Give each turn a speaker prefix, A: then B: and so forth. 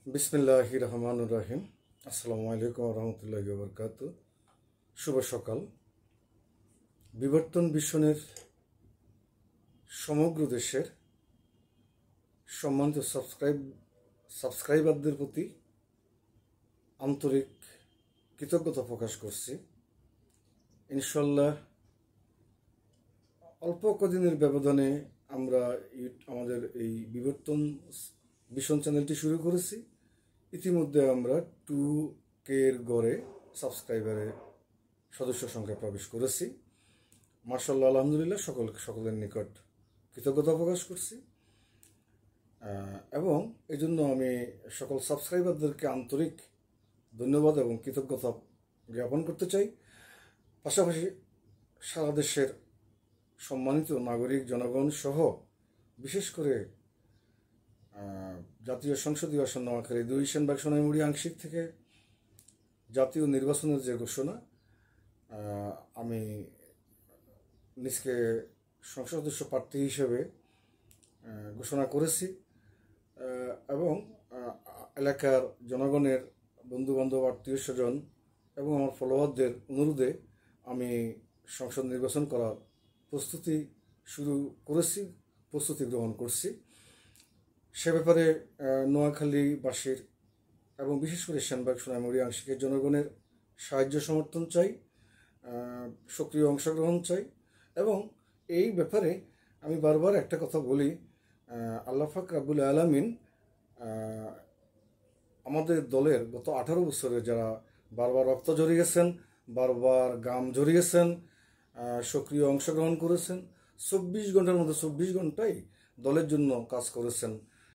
A: বিসমিল্লাহির রহমানির রহিম। আসসালামু আলাইকুম রহমতুল্লাহি ওয়া বারাকাতুহু। শুভ সকাল। বিবর্তন মিশনের সমগ্র দেশের সম্মানিত সাবস্ক্রাইবারদের প্রতি আন্তরিক কৃতজ্ঞতা প্রকাশ করছি। ইনশাল্লাহ অল্প কদিনের ব্যবধানে আমরা আমাদের এই বিবর্তন মিশন চ্যানেলটি শুরু করেছি। ইতিমধ্যে আমরা 2K এর গড়ে সাবস্ক্রাইবারের সদস্য সংখ্যা প্রবেশ করেছি। মাশাআল্লাহ, আলহামদুলিল্লাহ, সকলের নিকট কৃতজ্ঞতা প্রকাশ করছি এবং এই জন্য আমি সকল সাবস্ক্রাইবারদেরকে আন্তরিক ধন্যবাদ এবং কৃতজ্ঞতা জ্ঞাপন করতে চাই। পাশাপাশি সারা দেশের সম্মানিত নাগরিক জনগণ সহ বিশেষ করে জাতীয় সংসদীয় আসন নোয়াখালী 2 সেনবাগ সোনাইমুড়ি আংশিক থেকে জাতীয় নির্বাচনের যে ঘোষণা, আমি নিজকে সংসদ সদস্য প্রার্থী হিসেবে ঘোষণা করেছি এবং এলাকার জনগণের বন্ধুবান্ধব, আত্মীয় স্বজন এবং আমার ফলোয়ারদের অনুরোধে আমি সংসদ নির্বাচন করার প্রস্তুতি শুরু করেছি, প্রস্তুতি গ্রহণ করছি। সে ব্যাপারে নোয়াখালীবাসীর এবং বিশেষ করে সেনবাগ সোনাইমুড়ি আংশিকের জনগণের সাহায্য সমর্থন চাই, সক্রিয় অংশগ্রহণ চাই এবং এই ব্যাপারে আমি বারবার একটা কথা বলি, আল্লাহ পাক রাব্বুল আলামিন আমাদের দলের গত 18 বছরে যারা বারবার রক্ত ঝরিয়েছেন, বারবার গাম ঝরিয়েছেন, সক্রিয় অংশগ্রহণ করেছেন, 24 ঘন্টার মধ্যে 24 ঘন্টাই দলের জন্য কাজ করেছেন,